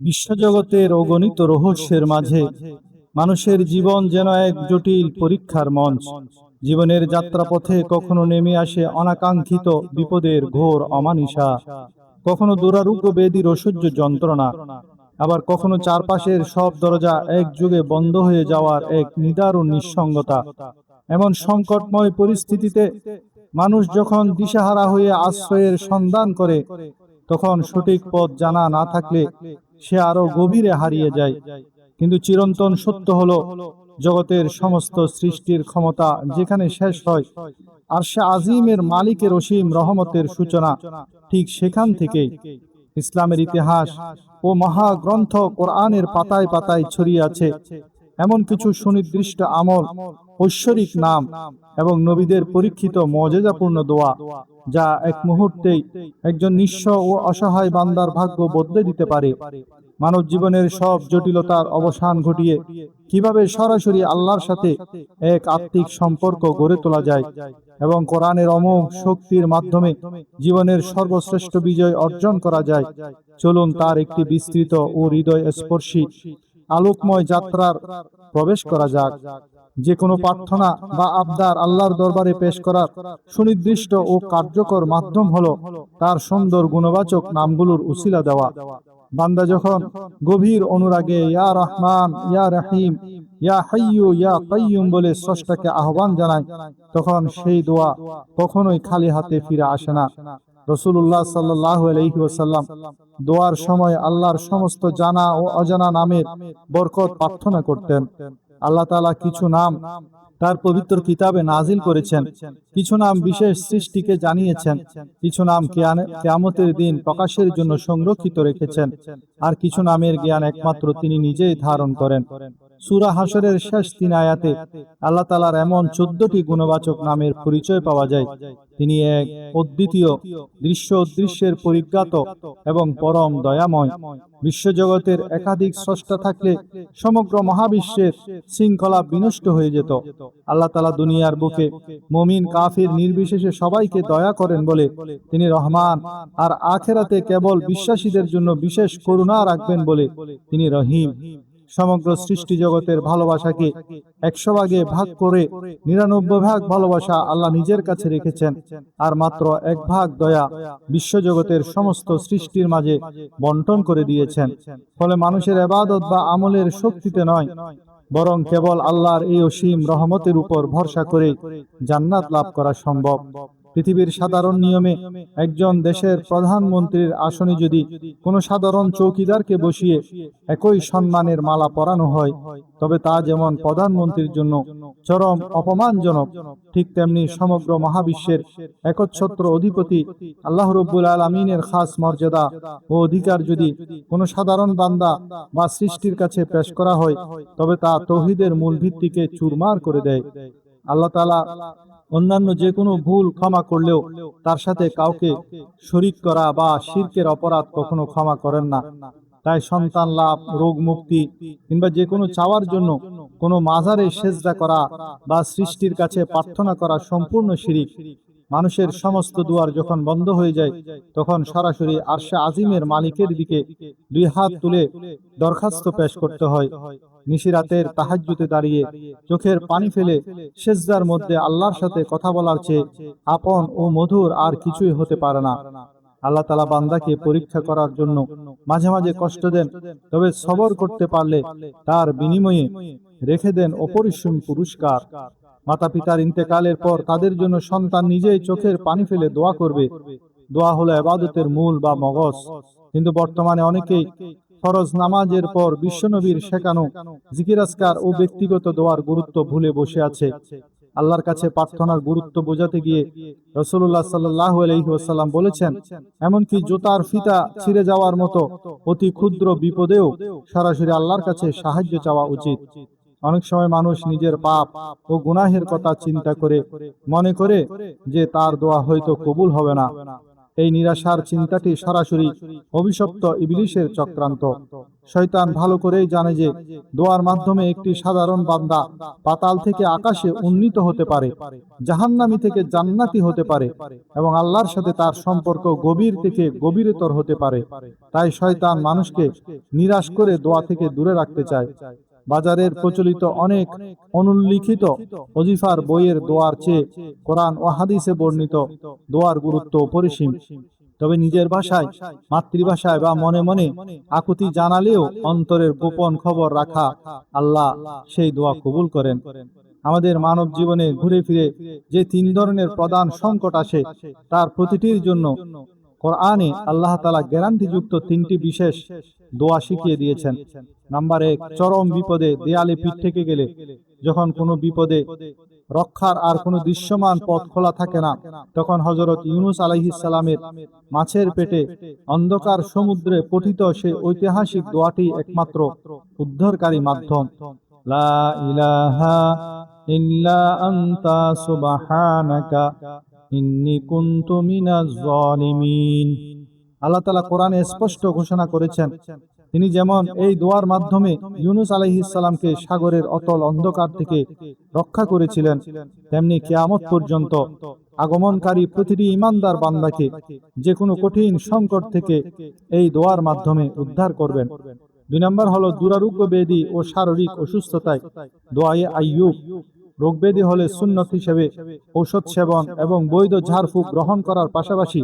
বিশ্বজগতের অগণিত রহস্যের মাঝে মানুষের জীবন যেন এক জটিল পরীক্ষার মঞ্চ। জীবনের যাত্রাপথে কখনো নেমে আসে অনাকাঙ্ক্ষিত বিপদের ঘোর অমানিসা, কখনো দুরারোগ্য ব্যাধির অসহ্য যন্ত্রণা, আবার কখনো চারপাশের সব দরজা একযোগে বন্ধ হয়ে যাওয়ার এক নিদারুণ নিঃসঙ্গতা। এমন সংকটময় পরিস্থিতিতে মানুষ যখন দিশাহারা হয়ে আশ্রয়ের সন্ধান করে, তখন সঠিক পথ জানা না থাকলে সে আরো গভীরে হারিয়ে যায়। কিন্তু চিরন্তন সত্য হলো, জগতের সমস্ত সৃষ্টির ক্ষমতা যেখানে শেষ হয়, আরশে আজিমের মালিকের অসীম রহমতের সূচনা ঠিক সেখান থেকেই। ইসলামের ইতিহাস ও মহাগ্রন্থ কোরআনের পাতায় পাতায় ছড়িয়ে আছে এমন কিছু সুনির্দিষ্ট আমল, ঐশ্বরিক নাম এবং নবীদের পরীক্ষিত মজেজাপূর্ণ দোয়া, যা এক মুহূর্তেই একজন নিঃস্ব ও অসহায় বান্দার ভাগ্য বদলে দিতে পারে। মানব জীবনের সব জটিলতার অবসান ঘটিয়ে কিভাবে সরাসরি আল্লাহর সাথে এক আত্মিক সম্পর্ক গড়ে তোলা যায় এবং কোরআনের অমোঘ শক্তির মাধ্যমে জীবনের সর্বশ্রেষ্ঠ বিজয় অর্জন করা যায়, চলুন তার একটি বিস্তৃত ও হৃদয় স্পর্শী আলোকময় যাত্রার প্রবেশ করা যাক। যে কোনো প্রার্থনা বা আবদার আল্লাহর দরবারে পেশ করার সুনির্দিষ্ট ও কার্যকর মাধ্যম হলো তার সুন্দর গুণবাচক নামগুলোর উসিলা দেওয়া। বান্দা যখন গভীর অনুরাগে ইয়া রহমান, ইয়া রহিম, ইয়া হাইয়্যু, ইয়া কাইয়্যুম বলে স্রষ্টাকে আহ্বান জানায়, তখন সেই দোয়া কখনোই খালি হাতে ফিরে আসে না। রাসূলুল্লাহ সাল্লাল্লাহু আলাইহি ওয়াসাল্লাম দোয়ার সময় আল্লাহর সমস্ত জানা ও অজানা নামের বরকত প্রার্থনা করতেন। আল্লাহ তাআলা কিছু নাম তার পবিত্র কিতাবে নাজিল করেছেন, কিছু নাম বিশেষ সৃষ্টিকে জানিয়েছেন, কিছু নাম কিয়ামতের দিন প্রকাশের জন্য সংরক্ষিত রেখেছেন, আর কিছু নামের জ্ঞান একমাত্র তিনি নিজেই ধারণ করেন। সূরা হাশরের শেষ ৩ আয়াতে আল্লাহ তাআলার এমন ১৪টি গুণবাচক নামের পরিচয় পাওয়া যায়। তিনি এক, অদ্বিতীয়, দৃশ্য অদৃশ্যের পরিজ্ঞাত এবং পরম দয়াময়। বিশ্বজগতের একাধিক স্রষ্টা থাকলে সমগ্র মহাবিশ্বের শৃঙ্খলা বিনষ্ট হয়ে যেত। আল্লাহ তাআলা দুনিয়ার বুকে মুমিন কাফির নির্বিশেষে সবাইকে দয়া করেন বলে তিনি রহমান, আর আখেরাতে কেবল বিশ্বাসীদের জন্য বিশেষ করুণা রাখবেন বলে তিনি রহিম। সমগ্র সৃষ্টি জগতের ভালোবাসাকে ১০০ ভাগে ভাগ করে ৯৯ ভাগ ভালোবাসা আল্লাহ নিজের কাছে রেখেছেন, আর মাত্র ১ ভাগ দয়া বিশ্বজগতের সমস্ত সৃষ্টির মাঝে বন্টন করে দিয়েছেন। ফলে মানুষের ইবাদত বা আমলের শক্তিতে নয়, বরং কেবল আল্লাহর এই অসীম রহমতের উপর ভরসা করে জান্নাত লাভ করা সম্ভব। পৃথিবীর সাধারণ নিয়মে একজন দেশের প্রধানমন্ত্রীর আসনে যদি কোনো সাধারণ চৌকিদারকে বসিয়ে একই সম্মানের মালা পরানো হয়, তবে তা যেমন প্রধানমন্ত্রীর জন্য চরম অপমানজনক, ঠিক তেমনি সমগ্র মহাবিশ্বের একচ্ছত্র অধিপতি আল্লাহ রাব্বুল আলামিনের খাস মর্যাদা ও অধিকার যদি কোনো সাধারণ বান্দা বা সৃষ্টির কাছে পেশ করা হয়, তবে তা তাওহীদের মূল ভিত্তিকে চুরমার করে দেয়। আল্লাহ তাআলা অন্যান্য যে কোনো ভুল ক্ষমা করলেও তার সাথে কাউকে শরীক করা বা শিরকের অপরাধ কখনো ক্ষমা করেন না। তাই সন্তান লাভ, রোগ মুক্তি কিংবা যে কোনো চাওয়ার জন্য কোনো মাজারে সেজদা করা বা সৃষ্টির কাছে প্রার্থনা করা সম্পূর্ণ শিরিক। মানুষের সমস্ত দুয়ার যখন বন্ধ হয়ে যায়, তখন সরাসরি আরশে আজিমের মালিকের দিকে ২ হাত তুলে দরখাস্ত পেশ করতে হয়। নিশিরাতের তাহাজ্জুদে দাঁড়িয়ে চোখের পানি ফেলে সেজদার মধ্যে আল্লাহর সাথে কথা বলার চেয়ে আপন ও মধুর আর কিছুই হতে পারে না। আল্লাহ তাআলা বান্দাকে পরীক্ষা করার জন্য মাঝে মাঝে কষ্ট দেন, তবে সবর করতে পারলে তার বিনিময়ে রেখে দেন অপরিসীম পুরস্কার। মাতা পিতার ইন্তেকালের পর তাদের জন্য সন্তান নিজেই চোখের পানি ফেলে দোয়া করবে। দোয়া হলো ইবাদতের মূল বা মগজ। কিন্তু বর্তমানে অনেকেই ফরজ নামাজের পর বিশ্বনবীর শেখানো জিকির আজকার ও ব্যক্তিগত দোয়ার গুরুত্ব ভুলে বসে আছে। আল্লাহর কাছে প্রার্থনার গুরুত্ব বোঝাতে গিয়ে রাসূলুল্লাহ সাল্লাল্লাহু আলাইহি ওয়াসাল্লাম বলেছেন, এমনকি জুতার ফিতা ছিঁড়ে যাওয়ার মতো অতি ক্ষুদ্র বিপদেও সরাসরি আল্লাহর কাছে সাহায্য চাওয়া উচিত। অনেক সময় মানুষ নিজের পাপ ও গুনাহের কথা চিন্তা করে মনে করে যে তার দোয়া হয়তো কবুল হবে না। এই নিরাশার চিন্তাটি সরাসরি অভিশপ্ত ইবলিসের চক্রান্ত। শয়তান ভালো করেই জানে যে দোয়ার মাধ্যমে একটি সাধারণ বান্দা পাতাল থেকে আকাশে উন্নীত হতে পারে, জাহান্নামী থেকে জান্নাতি হতে পারে এবং আল্লাহর সাথে তার সম্পর্ক গভীর থেকে গভীরতর হতে পারে। তাই শয়তান মানুষকে নিরাশ করে দোয়া থেকে দূরে রাখতে চায়। বাজারের প্রচলিত অনেক অনুল্লিখিত ওজিফার বইয়ের দোয়ার চেয়ে কোরআন ও হাদিসে বর্ণিত দোয়ার গুরুত্ব অপরিসীম। তবে নিজের ভাষায়, মাতৃভাষায় বা মনে মনে আকুতি জানালেও অন্তরের গোপন খবর রাখা আল্লাহ সেই দোয়া কবুল করেন। আমাদের মানব জীবনে ঘুরে ফিরে যে 3 ধরনের প্রধান সংকট আসে তার প্রতিটির জন্য কোরআনে আল্লাহ তাআলা গ্যারান্টিযুক্ত 3টি বিশেষ দোয়া শিখিয়ে দিয়েছেন। নাম্বার 1, চরম বিপদে দেয়ালে পিঠ থেকে গেলে। যখন কোনো বিপদে রক্ষার আর কোনো দৃশ্যমান পথ খোলা থাকে না, তখন হযরত ইউনূস আলাইহিস সালামের মাছের পেটে অন্ধকার সমুদ্রে পঠিত সেই ঐতিহাসিক দোয়াটি একমাত্র উদ্ধারকারী মাধ্যম। লা ইলাহা ইল্লা আনতা সুবহানাকা ইন্নী কুনতু মিনাজ জালিমিন। আল্লাহ তাআলা কোরআনে স্পষ্ট ঘোষণা করেছেন, তিনি যেমন এই দোয়ার মাধ্যমে ইউনূস আলাইহিস সালামকে সাগরের অতল অন্ধকার থেকে রক্ষা করেছিলেন, তেমনি কিয়ামত পর্যন্ত আগমনকারী প্রতিটি ঈমানদার বান্দাকে যে কোনো কঠিন সংকট থেকে এই দোয়ার মাধ্যমে উদ্ধার করবেন। 2 নম্বর হলো দুরারোগ্য ব্যাধি ও শারীরিক অসুস্থতায় দোয়ায়ে আইয়ুব। রোগ ব্যাধি হলে সুন্নত হিসেবে ঔষধ সেবন এবং বৈধ ঝাড়ফুঁক গ্রহণ করার পাশাপাশি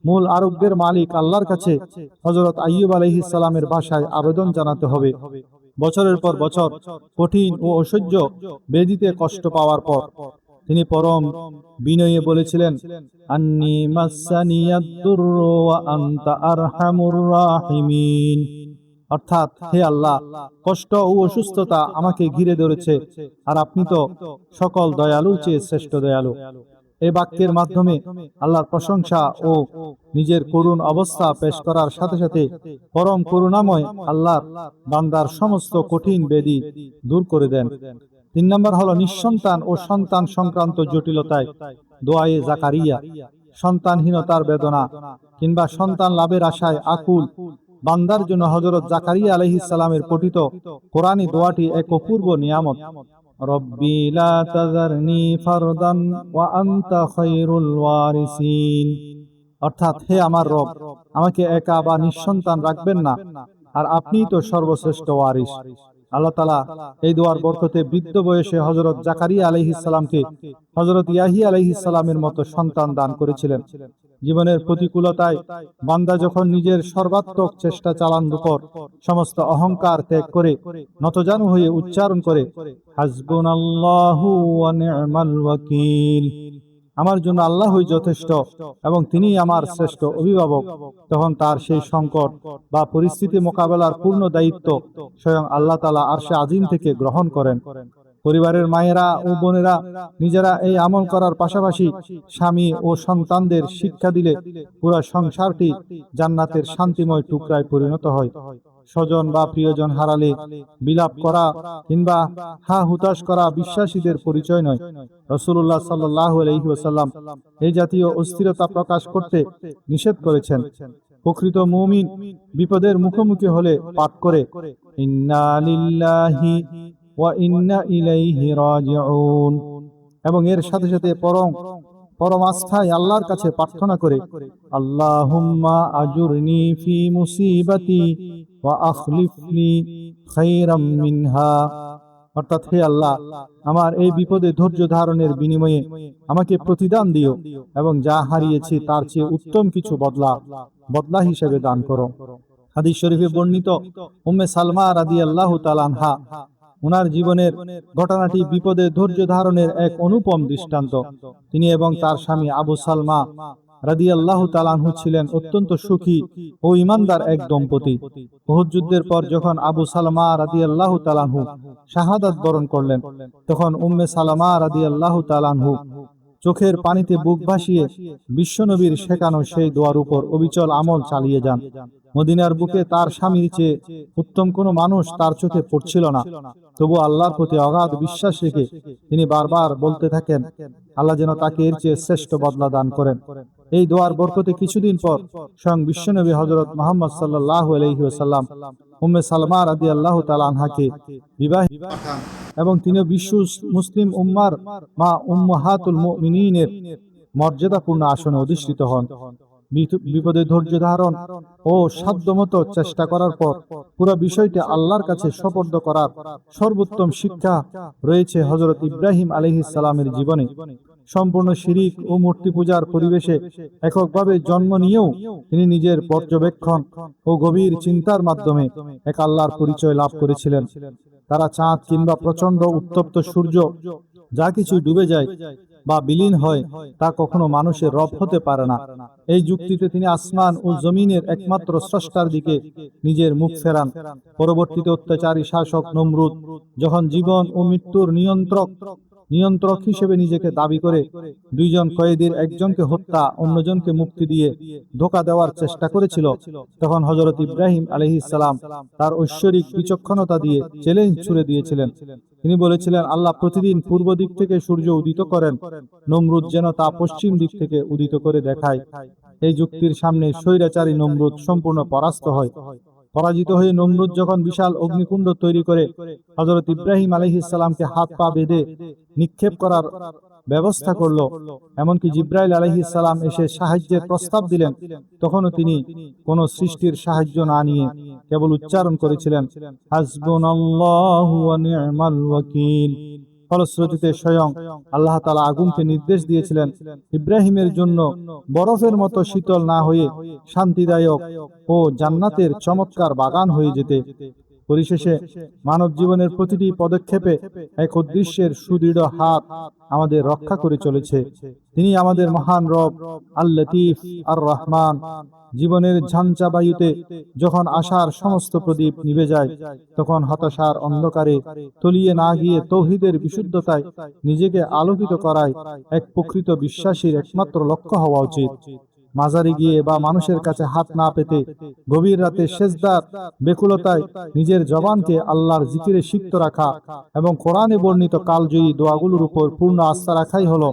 মূল আরোগ্যের মালিক আল্লাহর কাছে হযরত আইয়ুব আলাইহিস সালামের ভাষায় আবেদন জানাতে হবে। বছরের পর বছর কঠিন ও অসহ্য ব্যাধিতে কষ্ট পাওয়ার পর তিনি পরম বিনয়ে বলেছিলেন, আন্নী মাসসানিয়াদ দুররু ওয়া আনতা আরহামুর রাহিমিন। অর্থাৎ, হে আল্লাহ, কষ্ট ও অসুস্থতা আমাকে ঘিরে ধরেছে আর আপনি তো সকল দয়ালুর চেয়ে শ্রেষ্ঠ দয়ালু। এই বাক্যের মাধ্যমে আল্লাহর প্রশংসা ও নিজের করুণ অবস্থা পেশ করার সাথে সাথে পরম করুণাময় আল্লাহর বান্দার সমস্ত কঠিন ব্যাধি দূর করে দেন। 3 নম্বর হলো নিঃসন্তান ও সন্তান সংক্রান্ত জটিলতায় দোয়ায়ে জাকারিয়া। সন্তানহীনতার বেদনা কিংবা সন্তান লাভের আশায় আকুল বান্দার জন্য হযরত জাকারিয়া আলাইহিস সালামের পঠিত কোরআনী দোয়াটি এক অপূর্ব নিয়ামত। রব্বি লা তাযারনি ফারদান ওয়া আনতা খায়রুল ওয়ারিসিন। অর্থাৎ, হে আমার রব, আমাকে একা বা নিঃসন্তান রাখবেন না, আর আপনিই তো সর্বশ্রেষ্ঠ ওয়ারিস। আল্লাহ তাআলা এই দোয়ার বরকতে বৃদ্ধ বয়সে হযরত জাকারিয়া আলাইহিস সালামকে হযরত ইয়াহিয়া আলাইহিস সালামের মতো সন্তান দান করেছিলেন। জীবনের প্রতিকূলতায় বান্দা যখন নিজের সর্বাত্মক চেষ্টা চালানোর উপর সমস্ত অহংকার ত্যাগ করে নতজানু হয়ে উচ্চারণ করে, হাসবুনাল্লাহু ওয়া নি'মাল ওয়াকিল, আমার জন্য আল্লাহই যথেষ্ট এবং তিনিই আমার শ্রেষ্ঠ অভিভাবক, তখন তার সেই সংকট বা পরিস্থিতি মোকাবেলার পূর্ণ দায়িত্ব স্বয়ং আল্লাহ তাআলা আরশে আজিম থেকে গ্রহণ করেন। পরিবারের মায়েরা ও বোনেরা নিজেরা এই আমল করার পাশাপাশি স্বামী ও সন্তানদের শিক্ষা দিলে পুরো সংসারটি জান্নাতের শান্তিময় টুকরায় পরিণত হয়। স্বজন বা প্রিয়জন হারালে বিলাপ করা কিংবা হা হুতাশ করা বিশ্বাসীদের পরিচয় নয়। রাসূলুল্লাহ সাল্লাল্লাহু আলাইহি ওয়াসাল্লাম এই জাতীয় অস্থিরতা প্রকাশ করতে নিষেধ করেছেন। প্রকৃত মুমিন বিপদের মুখোমুখি হলে পাঠ করে, ইন্না লিল্লাহি ওয়া ইন্না ইলাইহি রাজিউন, এবং এর সাথে সাথে পরম আস্থায় আল্লাহর কাছে প্রার্থনা করে, আল্লাহুম্মা আজুরনি ফি মুসিবাতি ওয়া আখলিফনি খায়রাম মিনহা। অর্থাৎ, হে আল্লাহ, আমার এই বিপদে ধৈর্য ধারণের বিনিময়ে আমাকে প্রতিদান দিও এবং যা হারিয়েছি তার চেয়ে উত্তম কিছু বদলা হিসেবে দান করো। হাদিস শরীফে বর্ণিত উম্মে সালমা রাদিয়াল্লাহু তাআলা আনহা, ওনার জীবনের ঘটনাটি বিপদে ধৈর্য ধারণের এক অনুপম দৃষ্টান্ত। তিনি এবং তার স্বামী আবু সালমা রাদিয়াল্লাহু তাআলা আনহু ছিলেন অত্যন্ত সুখী ও ঈমানদার এক দম্পতি। উহুদ যুদ্ধের পর যখন আবু সালমা রাদিয়াল্লাহু তাআলা আনহু শাহাদাত বরণ করলেন, তখন উম্মে সালমা রাদিয়াল্লাহু তাআলা আনহু চোখের পানিতে বুক ভাসিয়ে বিশ্বনবীর শেখানো সেই দোয়ার উপর অবিচল আমল চালিয়ে যান। মদিনার বুকে তার স্বামীর চেয়ে উত্তম কোনো মানুষ তার চোখে পড়ছিল না। তবু আল্লাহর প্রতি অগাধ বিশ্বাস রেখে তিনি বারবার বলতে থাকেন, আল্লাহ যেন তাকে এর চেয়ে শ্রেষ্ঠ বদলা দান করেন। এই দোয়ার বরকতে কিছুদিন পর স্বয়ং বিশ্বনবী হযরত মুহাম্মদ সাল্লাল্লাহু আলাইহি ওয়াসাল্লাম উম্মে সালমা রাদিয়াল্লাহু তাআলা আনহাকে বিবাহ পাঠান এবং তিনি বিশ্ব মুসলিম উম্মার মা উম্মাহাতুল মুমিনিনের মর্যাদাপূর্ণ আসনে অধিষ্ঠিত হন। বিপদে ধৈর্য ধারণ ও সাধ্যমতো চেষ্টা করার পর পুরো বিষয়টি আল্লাহর কাছে সুপর্দ করার সর্বোত্তম শিক্ষা রয়েছে হযরত ইব্রাহিম আলাইহিস সালামের জীবনে। সম্পূর্ণ শিরিক ও মূর্তি পূজার পরিবেশে এককভাবে জন্ম নিয়েও তিনি নিজের পর্যবেক্ষণ ও গভীর চিন্তার মাধ্যমে এক আল্লাহর পরিচয় লাভ করেছিলেন। তারা চাঁদ কিংবা প্রচন্ড উত্তপ্ত সূর্য যা কিছু ডুবে যায় বা বিলীন হয় তা কখনো মানুষের রব হতে পারে না। এই যুক্তিতে তিনি আসমান ও জমিনের একমাত্র স্রষ্টার দিকে নিজের মুখ ফেরান। পরবর্তীতে অত্যাচারী শাসক নমরুদ যখন জীবন ও মৃত্যুর নিয়ন্ত্রক হিসেবে নিজেকে দাবি করে দুইজন কয়েদির একজনকে হত্যা অন্যজনকে মুক্তি দিয়ে ধোঁকা দেওয়ার চেষ্টা করেছিল, তখন হযরত ইব্রাহিম আলাইহিস সালাম তার ঐশ্বরিক বিচক্ষণতা দিয়ে চ্যালেঞ্জ ছুড়ে দিয়েছিলেন। তিনি বলেছিলেন, আল্লাহ প্রতিদিন পূর্ব দিক থেকে সূর্য উদিত করেন, নমরুদ যেন তা পশ্চিম দিক থেকে উদিত করে দেখায়। এই যুক্তির সামনে স্বৈরাচারী নমরুদ সম্পূর্ণ পরাস্ত হয়। পরাজিত হয়ে নমরুদ যখন বিশাল অগ্নিকুণ্ড তৈরি করে হযরত ইব্রাহিম আলাইহিস সালামকে হাত পা বেঁধে নিক্ষেপ করার ব্যবস্থা করল, এমনকি জিব্রাইল আলাইহিস সালাম এসে সাহায্যের প্রস্তাব দিলেন, তখনও তিনি কোন সৃষ্টির সাহায্য না নিয়ে কেবল উচ্চারণ করেছিলেন, হাসবুনাল্লাহু ওয়া নি'মাল ওয়াকিল। ফলশ্রুতিতে স্বয়ং আল্লাহ তাআলা আগুনকে নির্দেশ দিয়েছিলেন ইব্রাহিমের জন্য বরফের মতো শীতল না হয়ে শান্তিদায়ক ও জান্নাতের চমৎকার বাগান হয়ে যেতে। পরিশেষে মানব জীবনের প্রতিটি পদক্ষেপে এক উদ্দেশ্যের সুদৃঢ় হাত আমাদের রক্ষা করে চলেছে। তিনি আমাদের মহান রব আল লতীফ আর রহমান। জীবনের ঝঞ্ঝা বায়ুতে যখন আশার সমস্ত প্রদীপ নিভে যায়, তখন হতাশার অন্ধকারে তলিয়ে না গিয়ে তৌহিদের বিশুদ্ধতায় নিজেকে আলোকিত করায় এক প্রকৃত বিশ্বাসীর একমাত্র লক্ষ্য হওয়া উচিত। মাজারে গিয়ে বা মানুষের কাছে হাত না পেতে গভীর রাতে সেজদার বেকুলতায় নিজের জবানকে আল্লাহর জিকিরে সিক্ত রাখা এবং কোরআনে বর্ণিত কালজয়ী দোয়াগুলোর উপর পূর্ণ আস্থা রাখাই হলো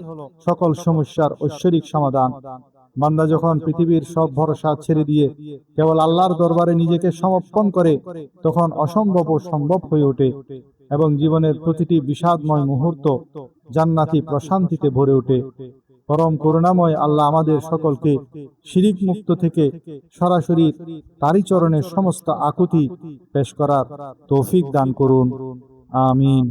সকল সমস্যার ঐশ্বরিক সমাধান। বান্দা যখন পৃথিবীর সব ভরসা ছেড়ে দিয়ে কেবল আল্লাহর দরবারে নিজেকে সমর্পণ করে, তখন অসম্ভব ও সম্ভব হয়ে ওঠে এবং জীবনের প্রতিটি বিষাদময় মুহূর্ত জান্নাতি প্রশান্তিতে ভরে ওঠে। পরম করুণাময় আল্লাহ আমাদের সকলকে শিরিক মুক্ত থেকে সরাসরি তারই চরণে সমস্ত আকুতি পেশ করার তৌফিক দান করুন। আমিন।